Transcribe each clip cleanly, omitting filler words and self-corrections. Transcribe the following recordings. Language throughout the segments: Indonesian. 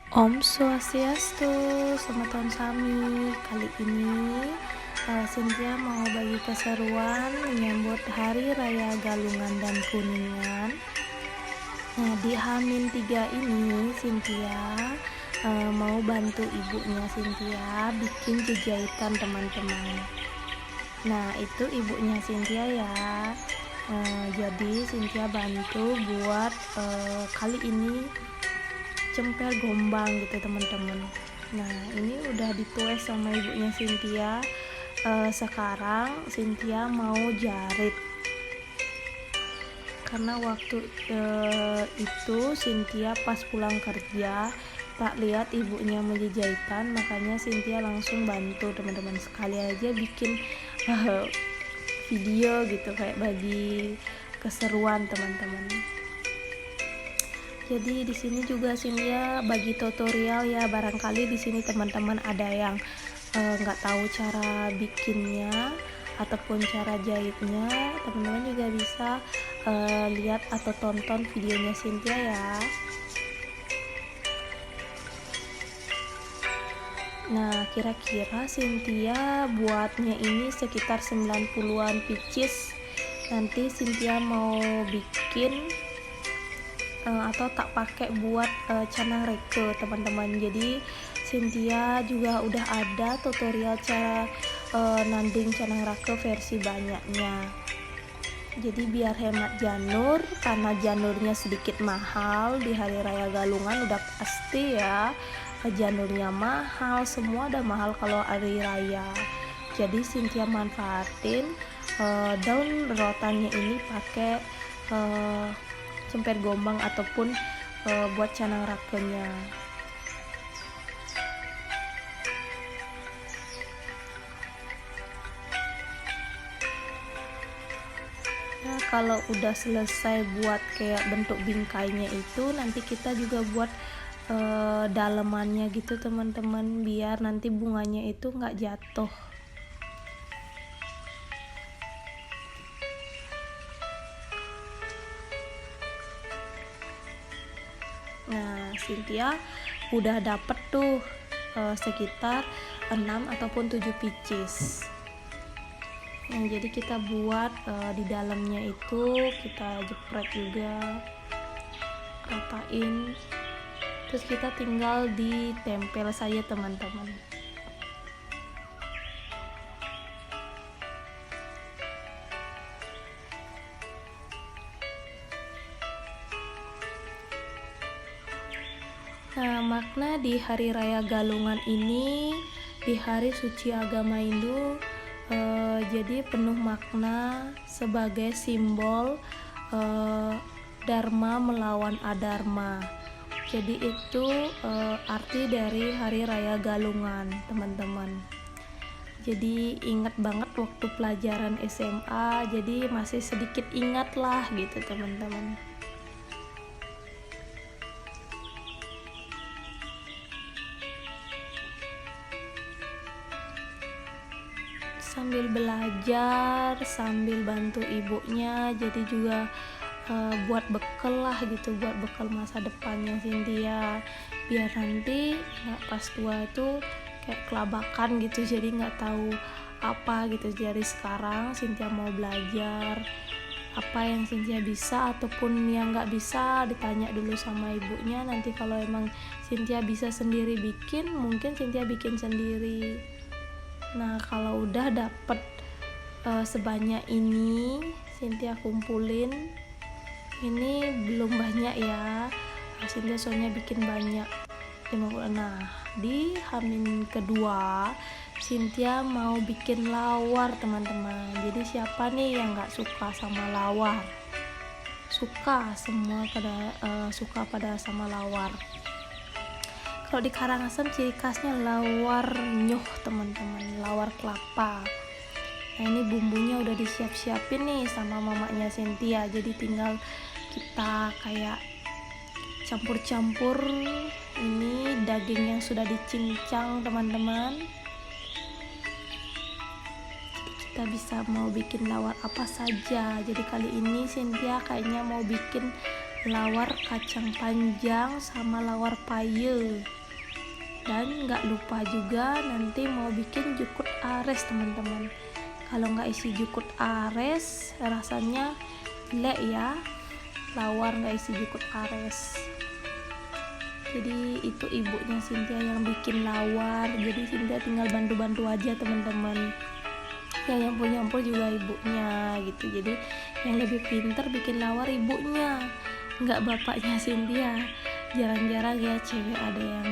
Om Swastiastu, selamat tahun Sami. Kali ini Cynthia mau bagi keseruan menyambut Hari Raya Galungan dan Kuningan. Nah, di H-3 ini Cynthia mau bantu ibunya Cynthia bikin jahitan teman-teman. Nah, itu ibunya Cynthia ya. Jadi Cynthia bantu buat kali ini cemper gombang gitu teman-teman. Nah, ini udah ditulis sama ibunya Cynthia. Sekarang Cynthia mau jarit karena waktu itu Cynthia pas pulang kerja tak lihat ibunya menjahitan, makanya Cynthia langsung bantu teman-teman, sekali aja bikin video gitu kayak bagi keseruan teman-teman. Jadi di sini juga Cynthia bagi tutorial ya, barangkali di sini teman-teman ada yang nggak tahu cara bikinnya ataupun cara jahitnya, teman-teman juga bisa lihat atau tonton videonya Cynthia ya. Nah, kira-kira Cynthia buatnya ini sekitar 90-an pieces. Nanti Cynthia mau bikin atau tak pakai buat canang reke teman-teman. Jadi Cynthia juga udah ada tutorial cara nanding canang reke versi banyaknya. Jadi biar hemat janur, karena janurnya sedikit mahal di Hari Raya Galungan udah pasti ya, janurnya mahal, semua udah mahal kalau hari raya. Jadi Cynthia manfaatin daun rotannya ini pakai cemper gombang ataupun buat canang rakenya. Nah, kalau udah selesai buat kayak bentuk bingkainya itu, nanti kita juga buat dalemannya gitu teman-teman, biar nanti bunganya itu nggak jatuh. Nah, Cynthia udah dapet tuh sekitar 6 ataupun 7 pieces. Nah, jadi kita buat di dalamnya itu kita jepret juga, ratain, terus kita tinggal ditempel saja teman-teman. Nah, makna di Hari Raya Galungan ini, di hari suci agama Hindu, jadi penuh makna sebagai simbol Dharma melawan Adharma. Jadi itu arti dari Hari Raya Galungan teman-teman. Jadi ingat banget waktu pelajaran SMA, jadi masih sedikit ingat lah gitu teman-teman. Sambil belajar, sambil bantu ibunya, jadi juga buat bekal lah gitu, buat bekal masa depannya Cynthia, biar nanti nggak pas tua itu kayak kelabakan gitu, jadi nggak tahu apa gitu. Dari sekarang Cynthia mau belajar apa yang Cynthia bisa ataupun yang nggak bisa ditanya dulu sama ibunya. Nanti kalau emang Cynthia bisa sendiri bikin, mungkin Cynthia bikin sendiri. Nah, kalau udah dapet sebanyak ini, Cynthia kumpulin. Ini belum banyak ya, Cynthia soalnya bikin banyak 50. Nah, di H-min kedua Cynthia mau bikin lawar teman-teman. Jadi siapa nih yang gak suka sama lawar? Suka, semua pada suka pada sama lawar. Kalau di Karangasem ciri khasnya lawar nyoh teman-teman, lawar kelapa. Nah, ini bumbunya udah disiap-siapin nih sama mamanya Cynthia, jadi tinggal kita kayak campur-campur ini daging yang sudah dicincang teman-teman. Jadi kita bisa mau bikin lawar apa saja. Jadi kali ini Cynthia kayaknya mau bikin lawar kacang panjang sama lawar paye. Dan nggak lupa juga nanti mau bikin jukut ares teman-teman. Kalau nggak isi jukut ares rasanya jelek ya, lawar nggak isi jukut ares. Jadi itu ibunya Cynthia yang bikin lawar, jadi Cynthia tinggal bantu-bantu aja teman-teman. Yang nyampur-nyampur juga ibunya gitu. Jadi yang lebih pinter bikin lawar ibunya, nggak bapaknya Cynthia. Jarang-jarang ya cewek ada yang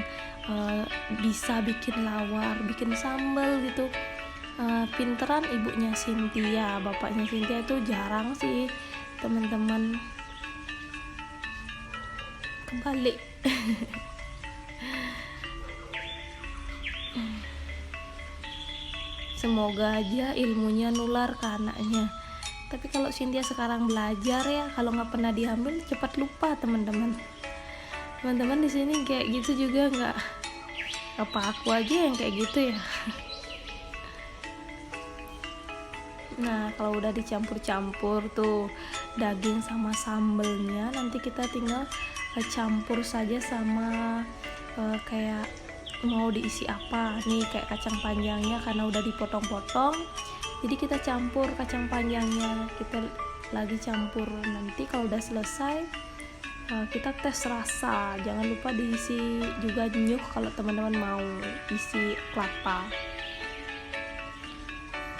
bisa bikin lawar, bikin sambal gitu. Pinteran ibunya Cynthia, bapaknya Cynthia itu jarang sih teman-teman. Kebalik. Semoga aja ilmunya nular ke anaknya. Tapi kalau Cynthia sekarang belajar ya, kalau nggak pernah diambil cepat lupa teman-teman. Teman-teman di sini kayak gitu juga nggak? Apa aku aja yang kayak gitu ya? Nah, kalau udah dicampur-campur tuh daging sama sambelnya, nanti kita tinggal campur saja sama kayak mau diisi apa nih, kayak kacang panjangnya karena udah dipotong-potong. Jadi kita campur kacang panjangnya, kita lagi campur. Nanti kalau udah selesai kita tes rasa. Jangan lupa diisi juga nyuh kalau teman-teman mau isi kelapa.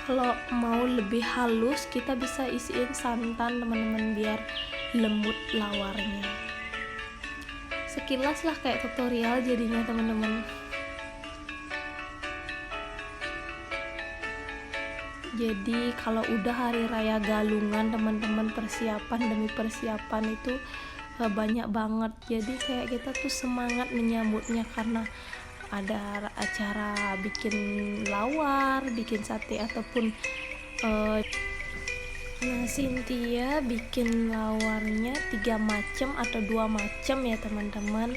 Kalau mau lebih halus kita bisa isiin santan teman-teman biar lembut lawarnya. Sekilas lah kayak tutorial jadinya teman-teman. Jadi kalau udah hari raya Galungan teman-teman, persiapan demi persiapan itu banyak banget. Jadi kayak kita tuh semangat menyambutnya karena ada acara bikin lawar, bikin sate ataupun nah Cynthia bikin lawarnya 3 macam atau 2 macam ya teman-teman.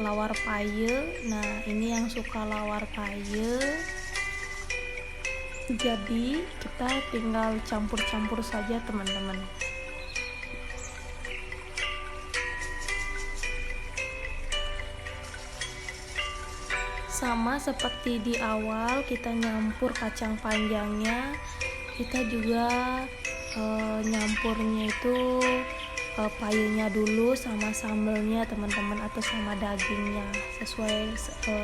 Lawar paye. Nah ini yang suka lawar paye, jadi kita tinggal campur-campur saja teman-teman. Sama seperti di awal kita nyampur kacang panjangnya, kita juga nyampurnya itu payenya dulu sama sambelnya teman-teman, atau sama dagingnya, sesuai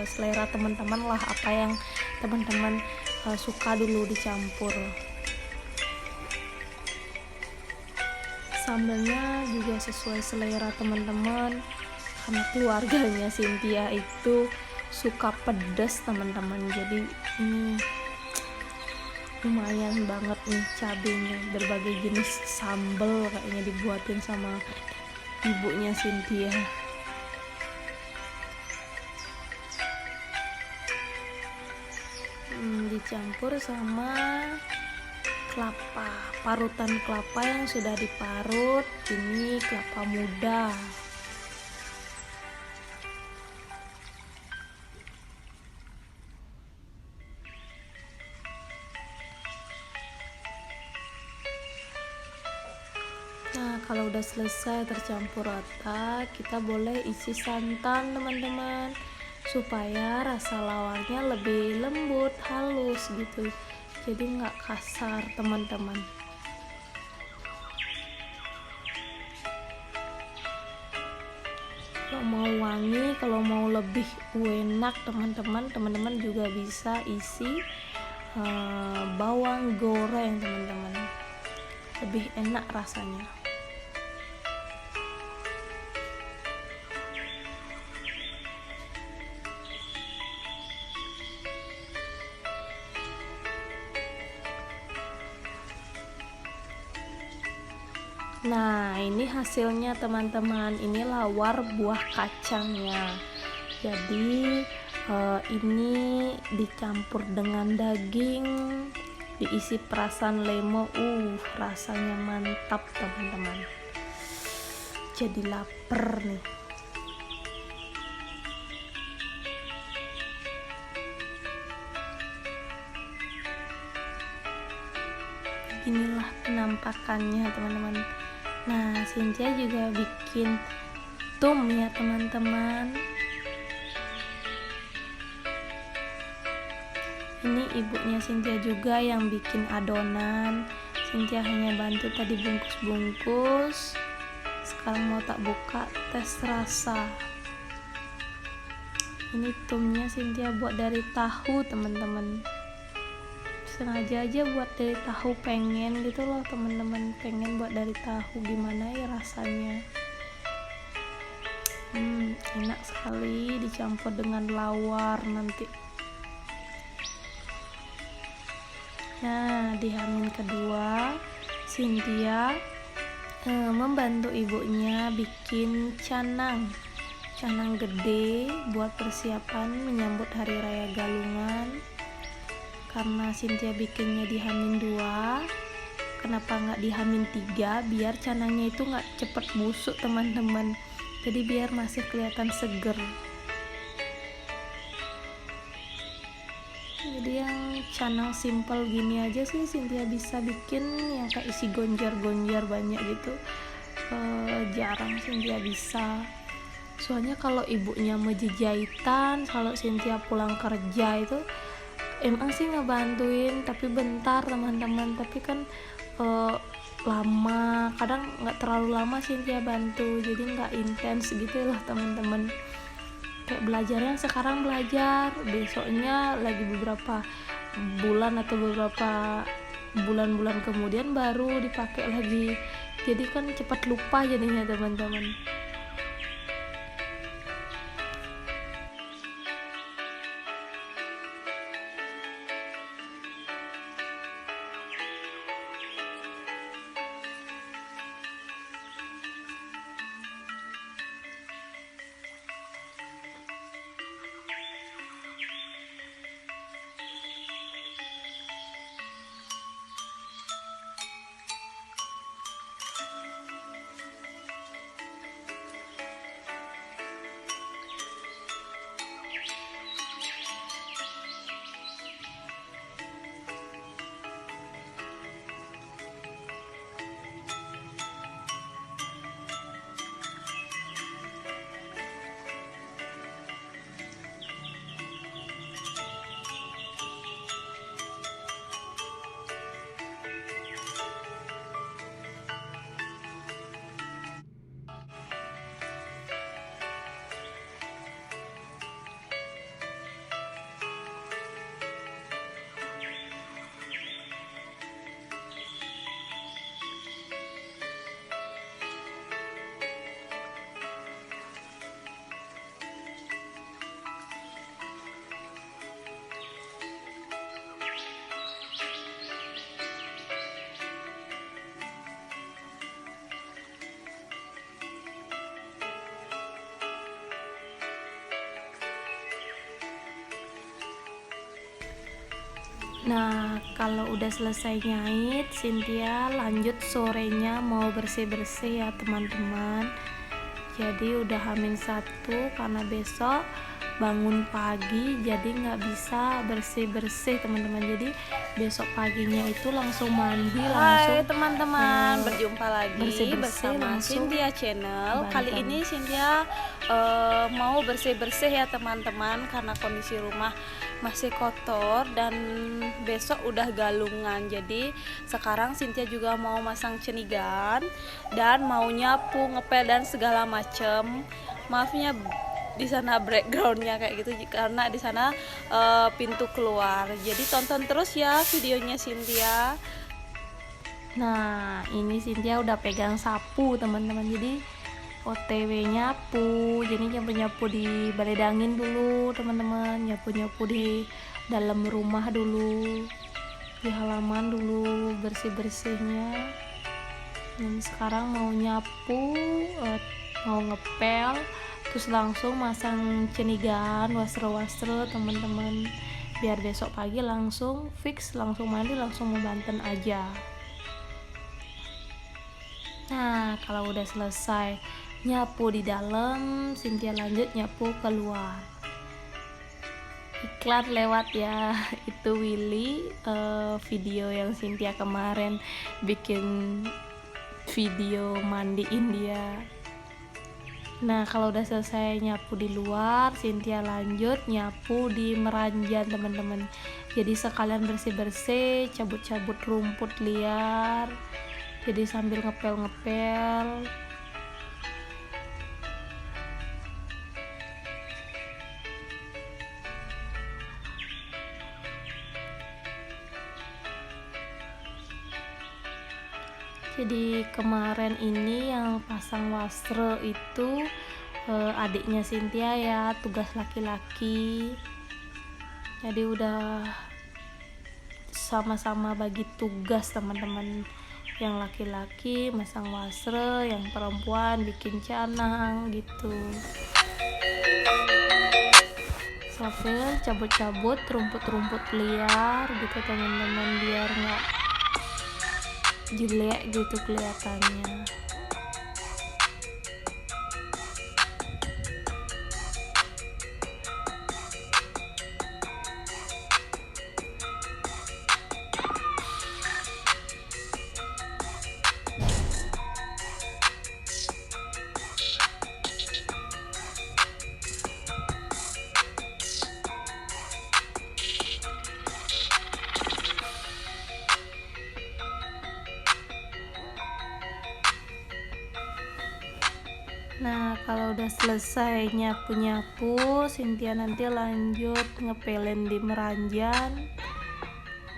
selera teman-teman lah, apa yang teman-teman suka dulu dicampur. Sambelnya juga sesuai selera teman-teman, karena keluarganya Cynthia itu suka pedas teman-teman, jadi ini lumayan banget nih cabenya. Berbagai jenis sambal kayaknya dibuatin sama ibunya Cynthia. Dicampur sama kelapa, parutan kelapa yang sudah diparut. Ini kelapa muda. Nah kalau udah selesai tercampur rata, kita boleh isi santan teman-teman, supaya rasa lawarnya lebih lembut, halus gitu, jadi nggak kasar teman-teman. Kalau mau wangi, kalau mau lebih enak teman-teman juga bisa isi bawang goreng teman-teman, lebih enak rasanya. Nah ini hasilnya teman-teman, ini lawar buah kacangnya. Jadi ini dicampur dengan daging, diisi perasan lemo, rasanya mantap teman-teman. Jadi lapar nih. Inilah penampakannya teman-teman. Nah, Cynthia juga bikin tum ya teman-teman. Ini ibunya Cynthia juga yang bikin adonan. Cynthia hanya bantu tadi bungkus-bungkus. Sekarang mau tak buka, tes rasa. Ini tumnya Cynthia buat dari tahu teman-teman. Sengaja aja buat dari tahu, pengen gitu loh teman-teman, pengen buat dari tahu, gimana ya rasanya. Enak sekali dicampur dengan lawar nanti. Nah, di Hamin kedua Cynthia membantu ibunya bikin canang gede buat persiapan menyambut hari raya Galungan. Karena Cynthia bikinnya di Hamin 2, kenapa nggak di Hamin 3, biar canangnya itu nggak cepet busuk teman-teman, jadi biar masih kelihatan seger. Jadi yang canang simple gini aja sih Cynthia bisa bikin, yang kayak isi gonjar-gonjar banyak gitu jarang Cynthia bisa. Soalnya kalau ibunya jahitan, kalau Cynthia pulang kerja itu emang sih ngebantuin, tapi bentar teman-teman, tapi kan lama, kadang nggak terlalu lama Cynthia bantu, jadi nggak intens gitu loh teman-teman. Kayak belajarnya sekarang belajar, besoknya lagi beberapa bulan atau beberapa bulan-bulan kemudian baru dipakai lagi, jadi kan cepat lupa jadinya teman-teman. Nah, kalau udah selesai nyait, Cynthia lanjut sorenya mau bersih-bersih ya teman-teman. Jadi udah Hamin 1 karena besok bangun pagi jadi nggak bisa bersih-bersih teman-teman. Jadi besok paginya itu langsung mandi langsung. Hai teman-teman, berjumpa lagi bersih-bersih bersama langsung Cynthia Channel. Banten. Kali ini Cynthia mau bersih-bersih ya teman-teman, karena kondisi rumah masih kotor dan besok udah Galungan. Jadi sekarang Cynthia juga mau masang cenigan dan mau nyapu, ngepel dan segala macem. Maafnya di sana backgroundnya kayak gitu karena di sana pintu keluar. Jadi tonton terus ya videonya Cynthia. Nah, ini Cynthia udah pegang sapu teman-teman. Jadi OTW nyapu. Jadi nyapu-nyapu di balai dangin dulu teman-teman. Nyapu-nyapu di dalam rumah dulu, di halaman dulu, bersih-bersihnya. Dan sekarang mau nyapu, mau ngepel, terus langsung masang cenigan, wasre-wasre teman-teman, biar besok pagi langsung fix, langsung mandi, langsung mau Banten aja. Nah, kalau udah selesai nyapu di dalam, Cynthia lanjut nyapu keluar. Iklan lewat ya, itu Willy, video yang Cynthia kemarin bikin video mandiin dia. Nah kalau udah selesai nyapu di luar, Cynthia lanjut nyapu di meranjang teman-teman. Jadi sekalian bersih-bersih, cabut-cabut rumput liar. Jadi sambil ngepel-ngepel. Jadi kemarin ini yang pasang wasre itu adiknya Cynthia ya, tugas laki-laki. Jadi udah sama-sama bagi tugas teman-teman. Yang laki-laki masang wasre, yang perempuan bikin canang gitu. Sambil cabut-cabut rumput-rumput liar gitu teman-teman, biar nggak jelek gitu kelihatannya. Nah kalau udah selesai nyapu-nyapu, Cynthia nanti lanjut ngepelin di meranjang.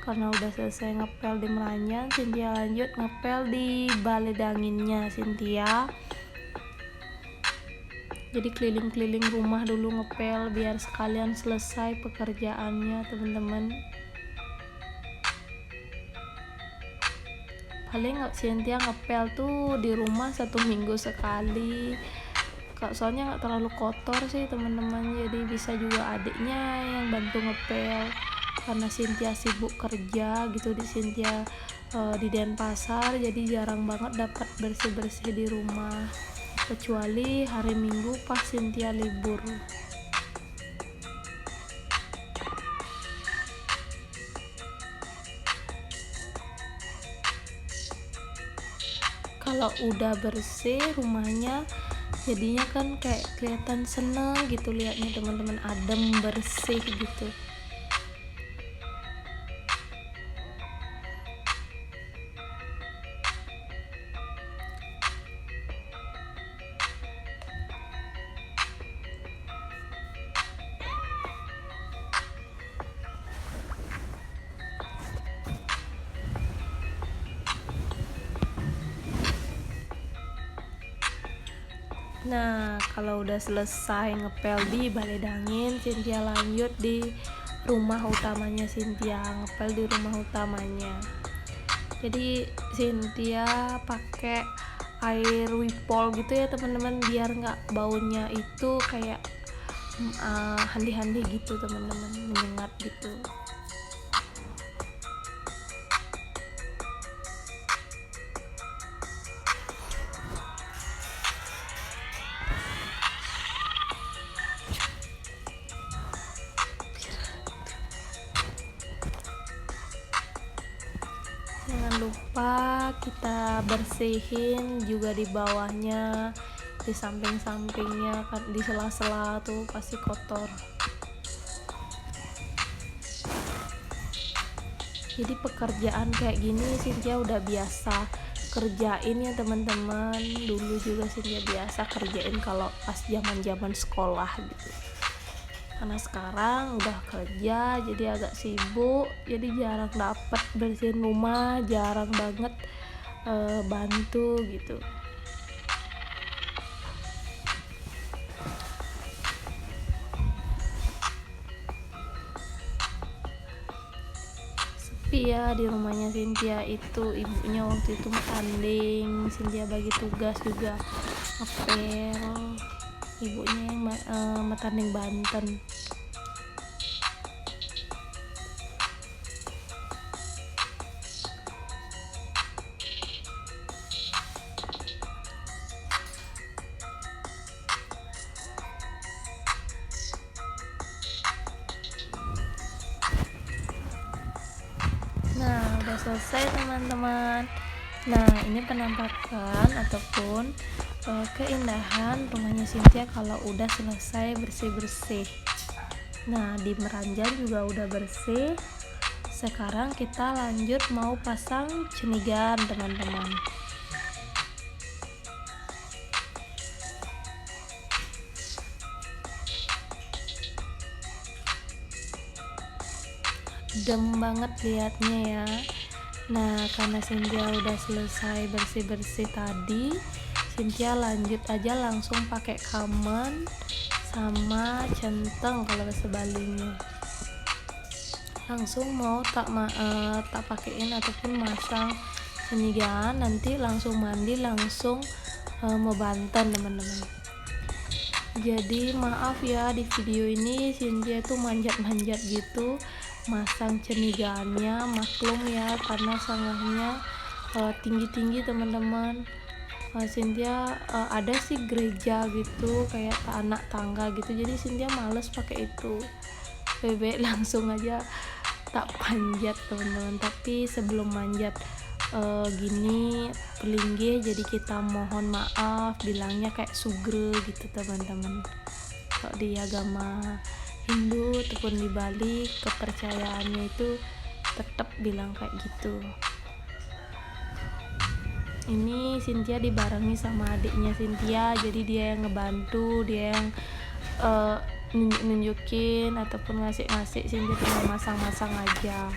Karena udah selesai ngepel di meranjang, Cynthia lanjut ngepel di balai danginnya Cynthia. Jadi keliling-keliling rumah dulu ngepel biar sekalian selesai pekerjaannya teman-teman. Paling Cynthia ngepel tuh di rumah 1 minggu sekali, soalnya nggak terlalu kotor sih teman-teman. Jadi bisa juga adiknya yang bantu ngepel karena Cynthia sibuk kerja gitu di Cynthia di Denpasar, jadi jarang banget dapat bersih-bersih di rumah, kecuali hari Minggu pas Cynthia libur. Kalau udah bersih rumahnya, jadinya kan kayak kelihatan seneng gitu liatnya teman-teman, adem bersih gitu. Nah kalau udah selesai ngepel di balai dangin, Cynthia lanjut di rumah utamanya Cynthia, ngepel di rumah utamanya. Jadi Cynthia pakai air wipol gitu ya teman-teman, biar nggak baunya itu kayak handi-handi gitu teman-teman, menyengat gitu. Jangan lupa kita bersihin juga di bawahnya, di samping-sampingnya kan, di sela-sela tuh pasti kotor. Jadi pekerjaan kayak gini Cynthia udah biasa kerjain ya teman-teman. Dulu juga Cynthia biasa kerjain kalau pas zaman-zaman sekolah gitu. Karena sekarang udah kerja jadi agak sibuk, jadi jarang dapet bersihin rumah, jarang banget bantu gitu. Sepi ya di rumahnya Cynthia itu, ibunya waktu itu tanding, Cynthia bagi tugas juga ngepel, ibunya yang matanding Banten. Nah udah selesai teman-teman, Nah, ini penampakan ataupun keindahan rumahnya Cynthia kalau udah selesai bersih-bersih. Nah, di meranjang juga udah bersih. Sekarang kita lanjut mau pasang cenigan, teman-teman. Adem banget liatnya ya. Nah, karena Cynthia udah selesai bersih-bersih tadi, Cynthia lanjut aja langsung pakai kamen sama centeng kalau bahasa Balinya. Langsung mau tak pakein ataupun masang cenigan, nanti langsung mandi, langsung mau banten, teman-teman. Jadi maaf ya, di video ini Cynthia tuh manjat-manjat gitu masang cenigannya, maklum ya karena sanggahnya tinggi-tinggi, teman-teman. Cynthia ada sih gereja gitu kayak anak tangga gitu, jadi Cynthia males pakai itu. Bebek langsung aja tak panjat, teman-teman. Tapi sebelum manjat gini pelinggih, jadi kita mohon maaf, bilangnya kayak sugre gitu, teman-teman. Kalau di agama Hindu ataupun di Bali kepercayaannya itu tetap bilang kayak gitu. Ini Cynthia dibarengi sama adiknya Cynthia, jadi dia yang ngebantu, dia yang nunjukin ataupun ngasih-ngasih, Cynthia tinggal masang-masang aja.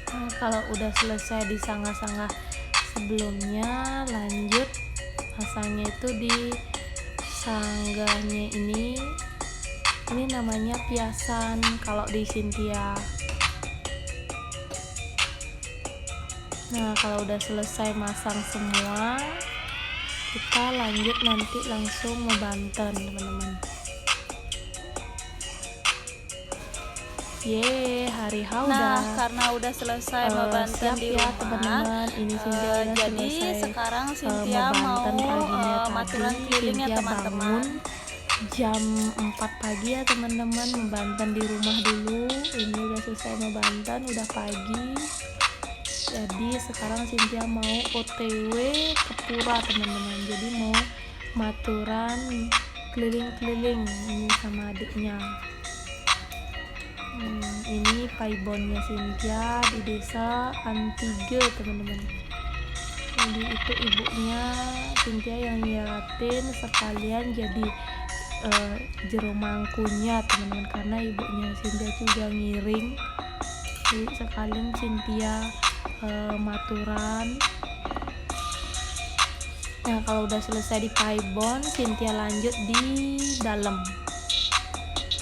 Nah, kalau udah selesai disanggah-sanggah sebelumnya, lanjut pasangnya itu di sanggahnya ini namanya piasan kalau di Cynthia. Nah, kalau udah selesai masang semua, kita lanjut nanti langsung membanten, teman-teman. Hari H Nah, karena udah selesai membanten di ya, rumah, teman-teman. Ini Cynthia udah jadi selesai sekarang Cynthia mau maturan keliling ya, teman-teman. Jam 4 pagi ya, teman-teman, membanten di rumah dulu. Ini udah selesai membanten, udah pagi. Jadi sekarang Cynthia mau OTW ke pura, teman-teman. Jadi mau maturan keliling-keliling ini sama adiknya. Ini paibonnya Cynthia di desa Antige, teman-teman. Jadi itu ibunya Cynthia yang nyiapin sekalian jadi jero mangkunya, teman-teman, karena ibunya Cynthia juga ngiring, jadi sekalian Cynthia maturan. Nah, kalau udah selesai di paibon, Cynthia lanjut di dalam.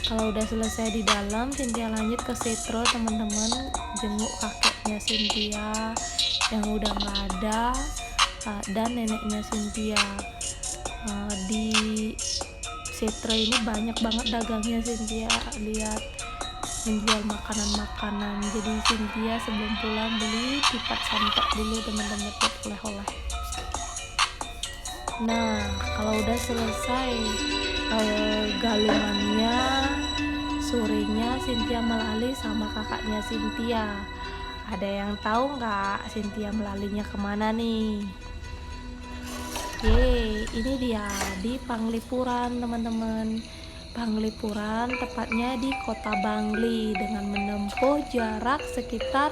Kalau udah selesai di dalam, Cynthia lanjut ke setro, teman-teman, jenguk kakeknya Cynthia yang udah nggak ada, dan neneknya Cynthia. Di setro ini banyak banget dagangnya Cynthia, lihat, menjual makanan-makanan. Jadi Cynthia sebelum pulang beli tipat santok dulu, teman-teman, buat oleh-oleh. Nah, kalau udah selesai galungannya, sorenya Cynthia melalui sama kakaknya Cynthia. Ada yang tahu nggak Cynthia melalinya kemana nih? Ini dia di Panglipuran, teman-teman. Panglipuran tepatnya di kota Bangli, dengan menempuh jarak sekitar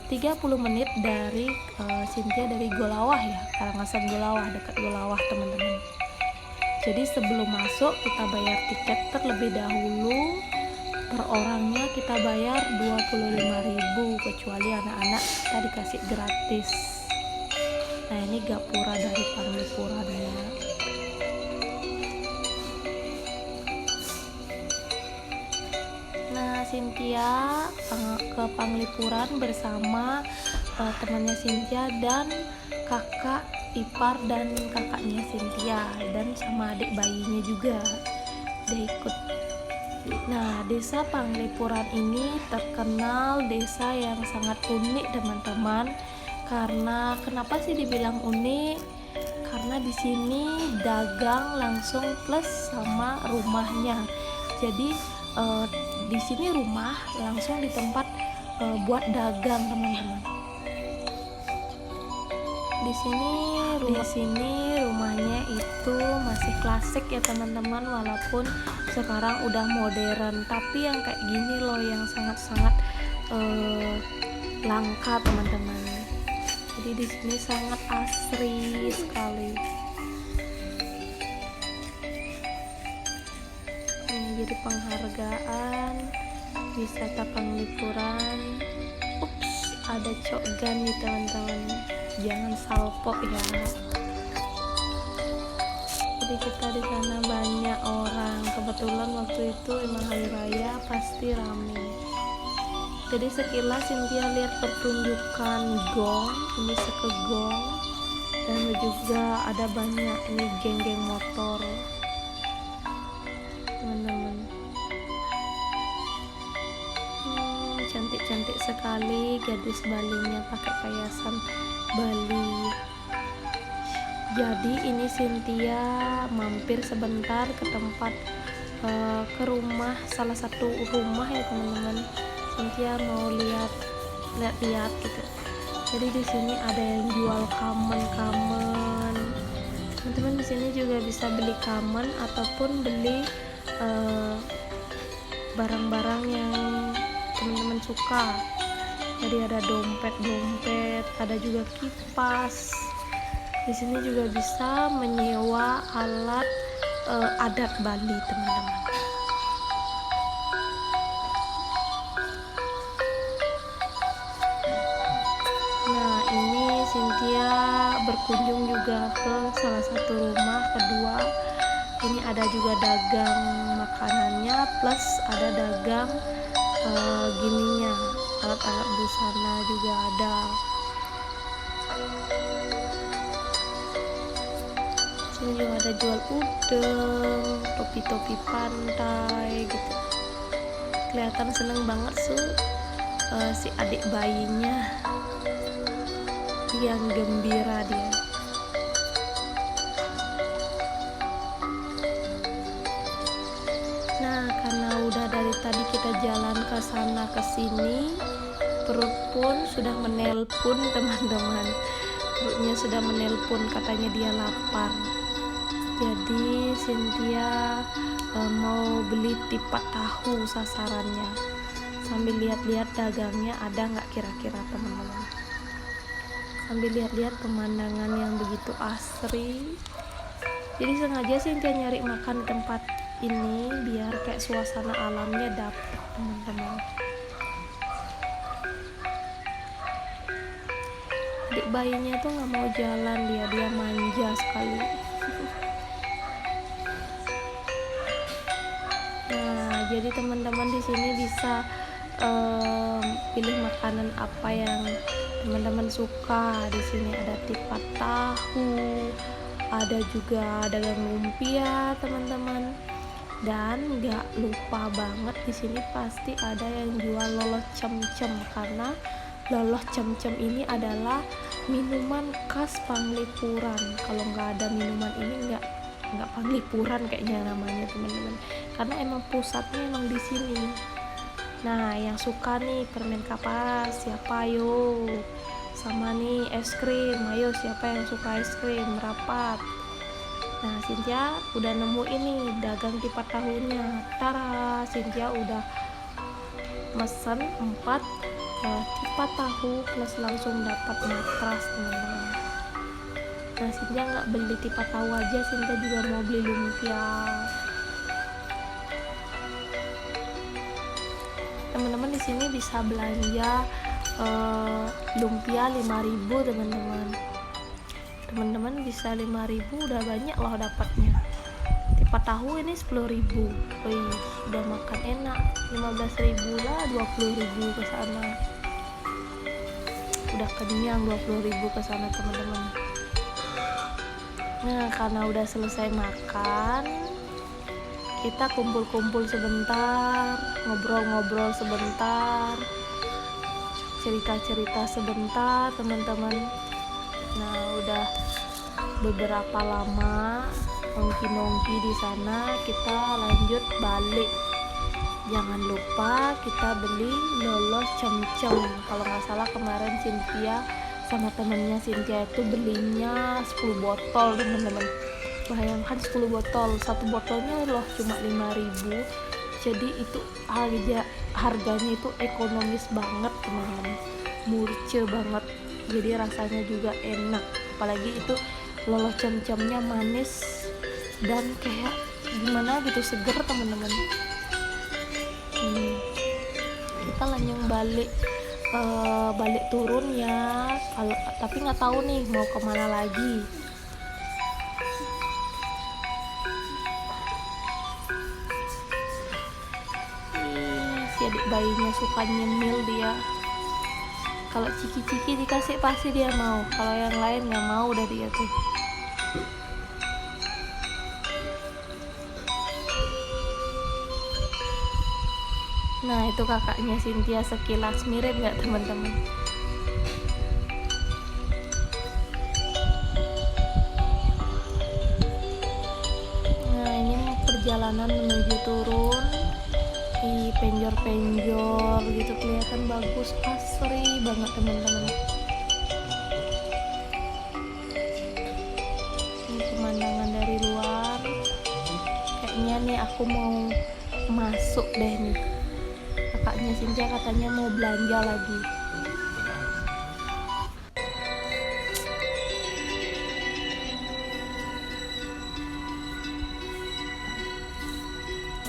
30 menit dari Cynthia dari Golawah ya, Karangasem Golawah, dekat Golawah, teman-teman. Jadi sebelum masuk kita bayar tiket terlebih dahulu. Per orangnya kita bayar 25.000, kecuali anak-anak kita dikasih gratis. Nah, ini gapura dari Panglipuran ya. Nah, Cynthia ke Panglipuran bersama temannya Cynthia dan kakak ipar dan kakaknya Cynthia, dan sama adik bayinya juga udah ikut. Nah, desa Panglipuran ini terkenal desa yang sangat unik teman-teman. Karena kenapa sih dibilang unik? Karena di sini dagang langsung plus sama rumahnya. Jadi di sini rumah langsung di tempat buat dagang teman-teman. Di sini rumahnya itu masih klasik ya teman-teman, walaupun sekarang udah modern, tapi yang kayak gini loh yang sangat-sangat langka teman-teman. Jadi di sini sangat asri sekali. Ini jadi penghargaan wisata Panglipuran. Ups, ada cokgan nih teman-teman, jangan salpok ya. Jadi kita di sana banyak orang, kebetulan waktu itu emang hari raya, pasti rame. Jadi sekilas Cynthia lihat pertunjukan gong, ini sekegong, dan juga ada banyak ini geng-geng motor teman-teman. Cantik-cantik sekali gadis Balinya pakai perhiasan Bali. Jadi ini Cynthia mampir sebentar ke tempat ke rumah, salah satu rumah ya teman-teman. Cynthia mau lihat gitu. Jadi di sini ada yang jual kamen. Teman-teman di sini juga bisa beli kamen ataupun beli barang-barang yang teman-teman suka. Jadi ada dompet, ada juga kipas. Di sini juga bisa menyewa alat adat Bali teman-teman. Nah, ini Cynthia berkunjung juga ke salah satu rumah kedua. Ini ada juga dagang makanannya, plus ada dagang gininya, alat-alat busana juga ada. Sini juga ada jual udeng, topi-topi pantai gitu. Kelihatan seneng banget si adik bayinya yang gembira dia. Nah, karena udah dari tadi kita jalan ke sana ke sini, perut pun sudah menelpon teman-teman. Perutnya sudah menelpon, katanya dia lapar. Jadi Cynthia mau beli tipat tahu sasarannya, sambil lihat-lihat dagangnya ada nggak kira-kira teman-teman. Sambil lihat-lihat pemandangan yang begitu asri. Jadi sengaja Cynthia nyari makan di tempat ini biar kayak suasana alamnya dapet teman-teman. Adik bayinya tuh nggak mau jalan, dia manja sekali. Nah, jadi teman-teman di sini bisa pilih makanan apa yang teman-teman suka. Di sini ada tipat tahu, ada juga dagang lumpia teman-teman. Dan nggak lupa banget di sini pasti ada yang jual loloh cem-cem, karena loloh cem-cem ini adalah minuman khas Panglipuran. Kalau nggak ada minuman ini nggak Panglipuran kayaknya namanya teman-teman, karena emang pusatnya emang di sini. Nah, yang suka nih permen kapas siapa yo, sama nih es krim, ayo siapa yang suka es krim, merapat. Nah, Cynthia udah nemu ini dagang tipat tahunya. Tara, Cynthia udah mesen 4 tipat tahu plus langsung dapat matras teman-teman. Nah, Cynthia nggak beli tipat tahu aja, Cynthia juga mau beli lumpia. Teman-teman di sini bisa belanja lumpia 5.000 teman-teman. Teman-teman bisa 5.000 udah banyak loh dapatnya. Tipat tahu ini 10.000. Wih, udah makan enak. 15.000 lah, 20.000 ke sana. Udah kenyang 20.000 ke sana teman-teman. Nah, karena udah selesai makan, kita kumpul-kumpul sebentar, ngobrol-ngobrol sebentar, cerita-cerita sebentar teman-teman. Nah udah beberapa lama nongki-nongki di sana, kita lanjut balik. Jangan lupa kita beli lolos cem-cem. Kalau nggak salah kemarin Cynthia sama temennya Cynthia itu belinya 10 botol teman-teman. Bayangkan 10 botol, satu botolnya loh cuma 5.000. Jadi itu harganya itu ekonomis banget teman-teman, murce banget. Jadi rasanya juga enak, apalagi itu lolos cem-cemnya manis dan kayak gimana gitu, seger teman-teman. Kita lanjut balik turun ya, tapi nggak tahu nih mau kemana lagi. Si adik bayinya suka nyemil dia. Kalau ciki-ciki dikasih pasti dia mau, kalau yang lain nggak mau udah dia tuh. Nah itu kakaknya Cynthia, sekilas mirip nggak teman-teman? Nah ini perjalanan menuju turun di penjor-penjor gitu, kelihatan bagus, asri banget teman-teman. Ini pemandangan dari luar. Kayaknya nih aku mau masuk deh nih. Kakaknya Cynthia katanya mau belanja lagi.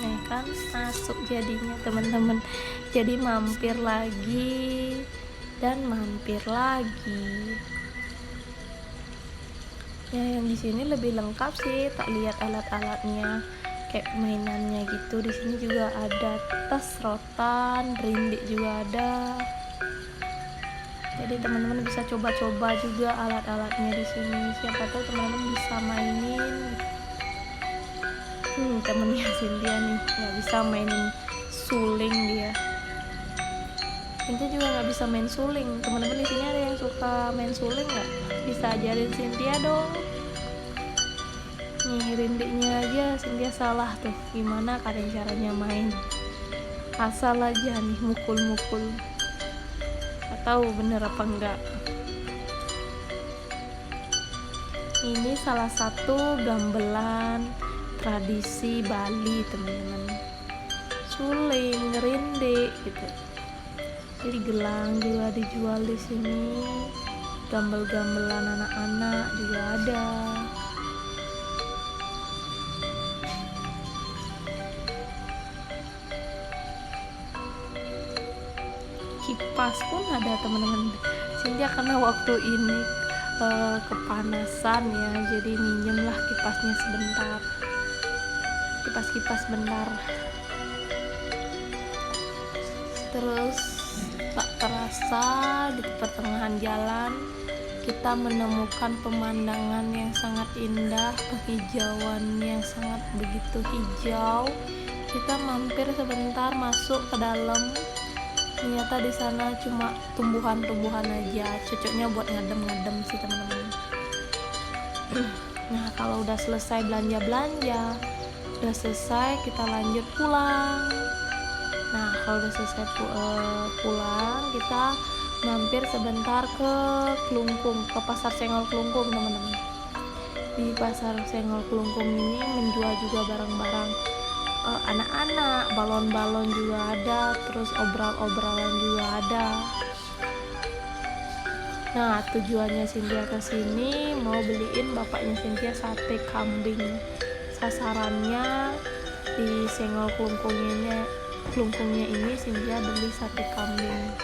Nih kan masuk jadinya teman-teman. Jadi mampir lagi dan mampir lagi. Ya yang di sini lebih lengkap sih, tak lihat alat-alatnya. Kayak mainannya gitu. Di sini juga ada tas, rotan, rindik juga ada. Jadi teman-teman bisa coba-coba juga alat-alatnya di sini. Siapa tahu teman-teman bisa mainin. Temennya Cynthia nih nggak bisa mainin suling dia. Cynthia juga nggak bisa main suling. Teman-teman di sini ada yang suka main suling nggak? Bisa ajarin Cynthia dong. Nih rindiknya aja Cynthia salah tuh, gimana kalian caranya main? Asal aja nih mukul-mukul, nggak tahu bener apa enggak. Ini salah satu gamelan tradisi Bali teman-teman, suling, rindik gitu. Jadi gelang juga dijual di sini, gambel-gambelan anak-anak juga ada. Kipas pun ada teman-teman. Cynthia karena waktu ini kepanasan ya, jadi minjem lah kipasnya sebentar, kipas-kipas bentar. Terus tak terasa di pertengahan jalan kita menemukan pemandangan yang sangat indah, penghijauan yang sangat begitu hijau. Kita mampir sebentar masuk ke dalam. Ternyata di sana cuma tumbuhan-tumbuhan aja, cocoknya buat ngadem-ngadem sih teman-teman. Nah kalau udah selesai belanja-belanja, udah selesai, kita lanjut pulang. Nah kalau udah selesai pulang, kita mampir sebentar ke Klungkung, ke pasar Senggol Klungkung teman-teman. Di pasar Senggol Klungkung ini menjual juga barang-barang anak-anak, balon-balon juga ada, terus obral-obralan juga ada. Nah tujuannya Cynthia kesini mau beliin bapaknya Cynthia sate kambing. Sasarannya di Senggol Klungkungnya ini Cynthia beli sate kambing.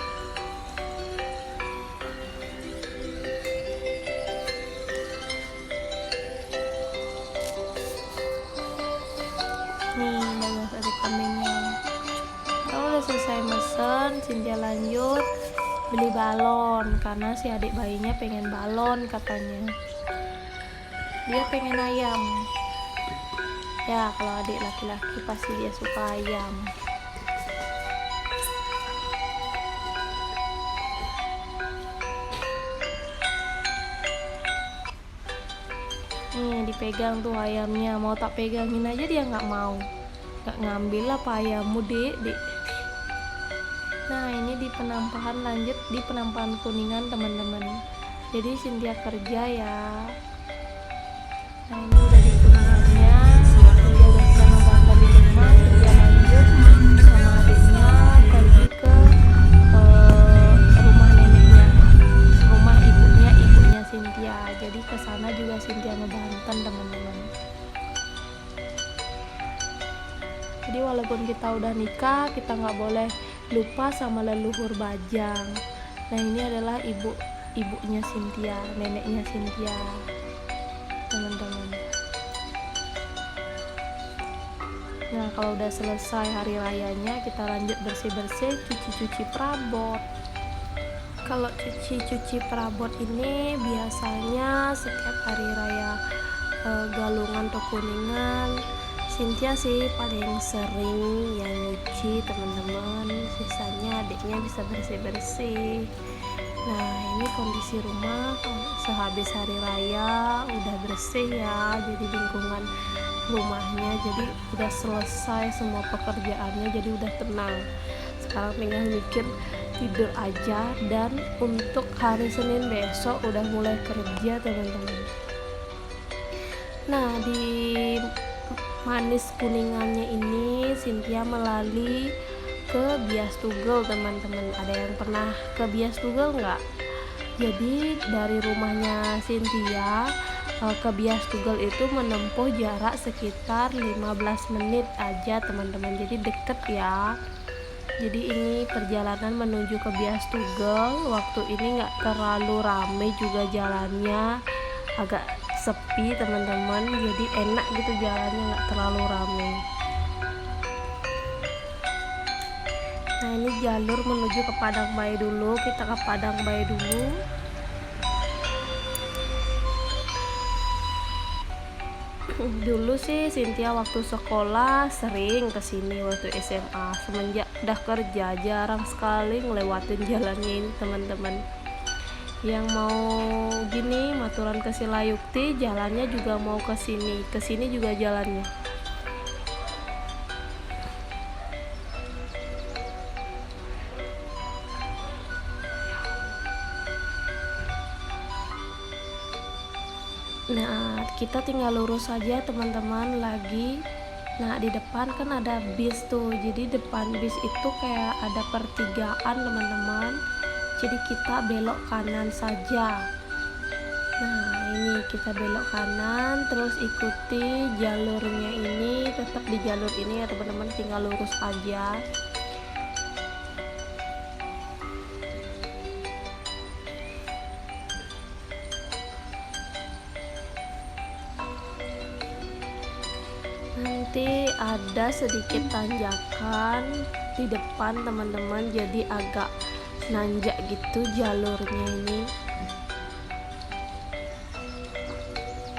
Nih dagang sate kambingnya. Kalau udah selesai mesen, Cynthia lanjut beli balon karena si adik bayinya pengen balon katanya. Dia pengen ayam. Ya kalau adik laki-laki pasti dia suka ayam. Nih dipegang tuh ayamnya, mau tak pegangin aja dia nggak mau, nggak ngambil apa ayammu dek. Nah ini di penampahan, lanjut di penampahan Kuningan teman-teman. Jadi Cynthia kerja ya. Nah ini udah di Kuningannya, Cynthia udah sama Bangga di rumah. Cynthia lanjut sama adiknya pergi ke rumah neneknya, rumah ibunya Cynthia. Jadi kesana juga Cynthia ngebanten teman-teman. Jadi walaupun kita udah nikah, kita nggak boleh lupa sama leluhur Bajang. Nah ini adalah ibunya Cynthia, neneknya Cynthia teman-teman. Nah kalau udah selesai hari rayanya, kita lanjut bersih-bersih, cuci-cuci perabot. Kalau cuci-cuci perabot ini biasanya setiap hari raya Galungan atau Kuningan, Cynthia sih paling sering yang nyuci teman-teman, sisanya adiknya bisa bersih-bersih. Nah ini kondisi rumah sehabis hari raya udah bersih ya, jadi lingkungan rumahnya jadi udah selesai semua pekerjaannya, jadi udah tenang. Sekarang tinggal mikir tidur aja, dan untuk hari Senin besok udah mulai kerja teman-teman. Nah di Manis Kuningannya ini Cynthia melalui ke Bias Tugel teman-teman. Ada yang pernah ke Bias Tugel nggak? Jadi dari rumahnya Cynthia ke Bias Tugel itu menempuh jarak sekitar 15 menit aja teman-teman, jadi deket ya. Jadi ini perjalanan menuju ke Bias Tugel. Waktu ini nggak terlalu rame juga jalannya, agak sepi teman-teman, jadi enak gitu jalannya, nggak terlalu rame. Nah ini jalur menuju ke Padang Bayi dulu, kita ke Padang Bayi dulu. Dulu sih Cynthia waktu sekolah sering kesini waktu SMA, semenjak udah kerja jarang sekali ngelewatin jalannya ini teman-teman. Yang mau gini Maturan ke Silayukti jalannya juga mau ke sini juga jalannya. Nah kita tinggal lurus saja teman-teman lagi. Nah di depan kan ada bis tuh, jadi depan bis itu kayak ada pertigaan teman-teman, jadi kita belok kanan saja. Nah ini kita belok kanan, terus ikuti jalurnya ini, tetap di jalur ini ya teman-teman, tinggal lurus aja. Nanti ada sedikit tanjakan di depan teman-teman, jadi agak nanjak gitu jalurnya ini.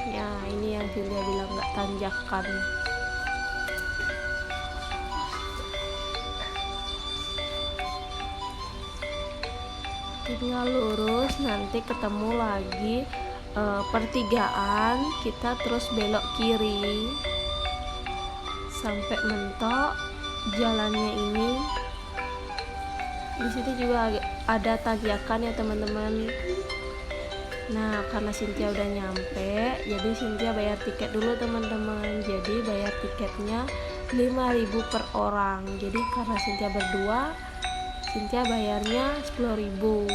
Ya ini yang Cynthia bilang nggak tanjakan. Tinggal lurus, nanti ketemu lagi pertigaan, kita terus belok kiri sampai mentok jalannya ini. Di sini juga ada tanjakan ya teman-teman. Nah karena Cynthia udah nyampe, jadi Cynthia bayar tiket dulu teman-teman. Jadi bayar tiketnya 5.000 per orang. Jadi karena Cynthia berdua, Cynthia bayarnya 10.000.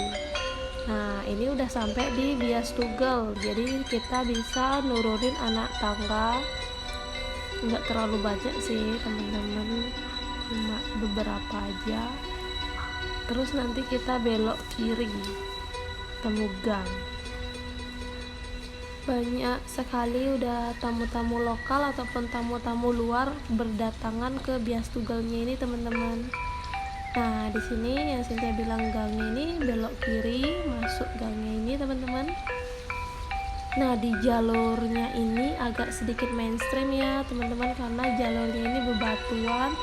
Nah ini udah sampai di Bias Tugel, jadi kita bisa nurunin anak tangga. Nggak terlalu banyak sih teman-teman, cuma beberapa aja. Terus nanti kita belok kiri, temu gang. Banyak sekali udah tamu-tamu lokal ataupun tamu-tamu luar berdatangan ke Bias Tugelnya ini teman-teman. Nah di sini yang Cynthia bilang gangnya ini belok kiri, masuk gangnya ini teman-teman. Nah, di jalurnya ini agak sedikit mainstream ya teman-teman, karena jalurnya ini bebatuan,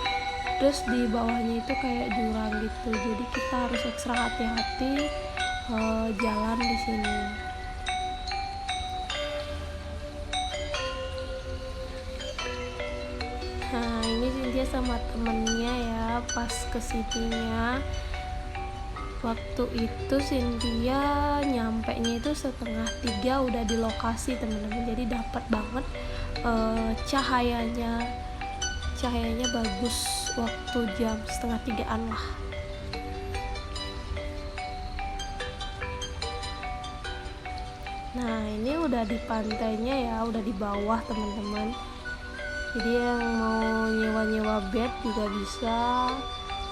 terus di bawahnya itu kayak jurang gitu, jadi kita harus ekstra hati-hati jalan di sini. Nah, ini Cynthia sama temennya ya pas kesininya. Waktu itu Cynthia nyampenya itu 2:30 udah di lokasi teman-teman, jadi dapat banget cahayanya bagus waktu jam 2:30 lah. Nah, ini udah di pantainya ya, udah di bawah teman-teman. Jadi yang mau nyewa bed juga bisa,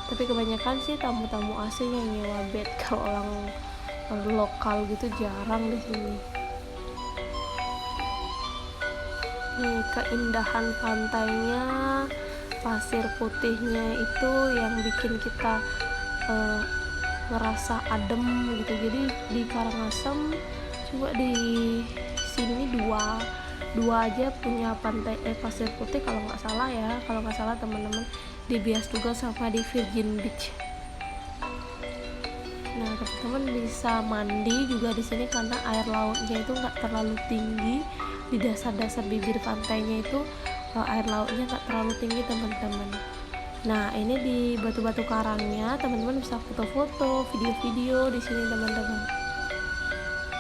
tapi kebanyakan sih tamu-tamu asing yang nyewa bed. Kalau orang lokal gitu jarang di sini. Nih, keindahan pantainya, pasir putihnya itu yang bikin kita ngerasa adem gitu. Jadi di Karangasem coba di sini dua aja punya pantai pasir putih kalau nggak salah teman-teman, di Bias juga sama di Virgin Beach. Nah, teman-teman bisa mandi juga di sini karena air lautnya itu nggak terlalu tinggi. Di dasar-dasar bibir pantainya itu air lautnya nggak terlalu tinggi teman-teman. Nah, ini di batu-batu karangnya teman-teman bisa foto-foto, video-video di sini teman-teman.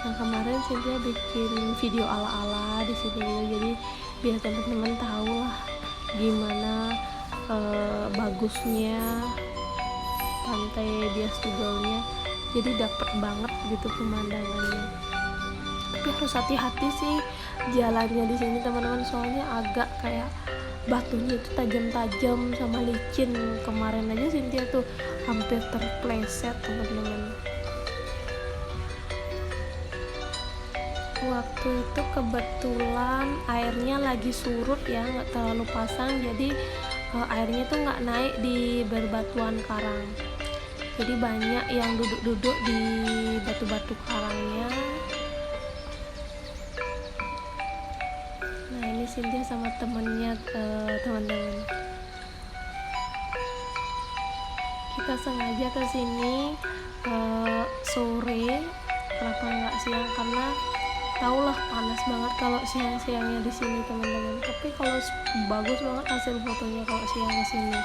Nah, kemarin Cynthia bikin video ala-ala di sini gitu, jadi biar teman-teman tahu lah gimana bagusnya pantai Bias Tugaunya. Jadi dapet banget gitu pemandangannya. Tapi harus hati-hati sih jalannya di sini teman-teman, soalnya agak kayak batunya itu tajam-tajam sama licin. Kemarin aja Cynthia tuh hampir terpleset teman-teman. Waktu itu kebetulan airnya lagi surut ya, nggak terlalu pasang, jadi airnya tuh nggak naik di berbatuan karang. Jadi banyak yang duduk-duduk di batu-batu karangnya. Nah, ini Cynthia sama temennya teman-teman. Kita sengaja ke sini sore, kenapa nggak siang? Karena tahulah panas banget kalau siang-siangnya di sini teman-teman. Tapi kalau bagus banget hasil fotonya kalau siang ke sini.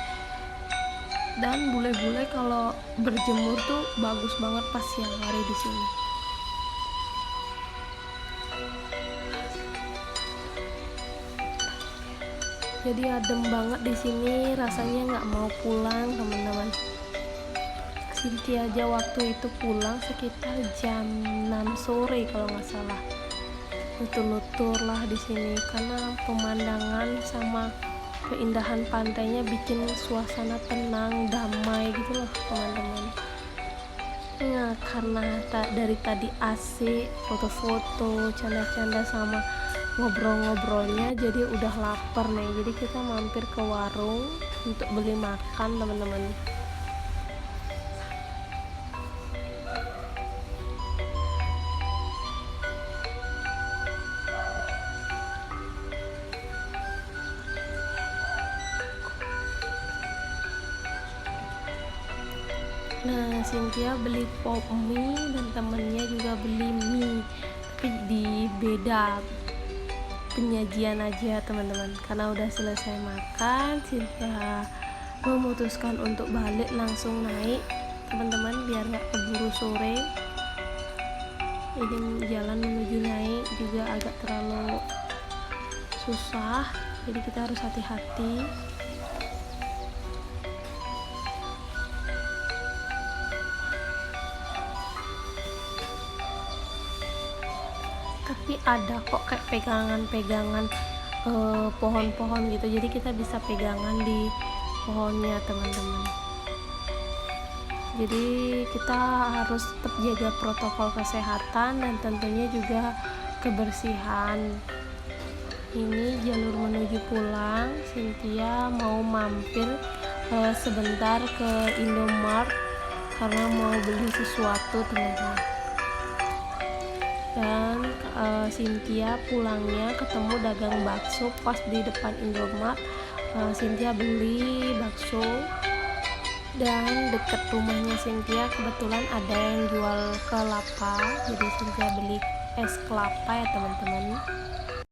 Dan bule-bule kalau berjemur tuh bagus banget pas siang hari di sini. Jadi adem banget di sini, rasanya nggak mau pulang teman-teman. Cynthia aja waktu itu pulang sekitar jam 6 sore kalau nggak salah. Nutur-nutur lah di sini karena pemandangan sama keindahan pantainya bikin suasana tenang, damai gitu loh teman-teman. Nah, karena dari tadi asik foto-foto, canda-canda sama ngobrol-ngobrolnya, jadi udah lapar nih. Jadi kita mampir ke warung untuk beli makan teman-teman. Nah, Cynthia beli pop mie dan temennya juga beli mie, tapi di beda penyajian aja teman-teman. Karena udah selesai makan, Cynthia memutuskan untuk balik langsung naik teman-teman biar nggak keburu sore. Ini jalan menuju naik juga agak terlalu susah, jadi kita harus hati-hati. Tapi ada kok kayak pegangan-pegangan pohon-pohon gitu, jadi kita bisa pegangan di pohonnya teman-teman. Jadi kita harus tetap jaga protokol kesehatan dan tentunya juga kebersihan. Ini jalur menuju pulang. Cynthia mau mampir sebentar ke Indomart karena mau beli sesuatu teman-teman. Dan Cynthia pulangnya ketemu dagang bakso pas di depan Indomart. Cynthia beli bakso, dan deket rumahnya Cynthia kebetulan ada yang jual kelapa, jadi Cynthia beli es kelapa ya teman-teman.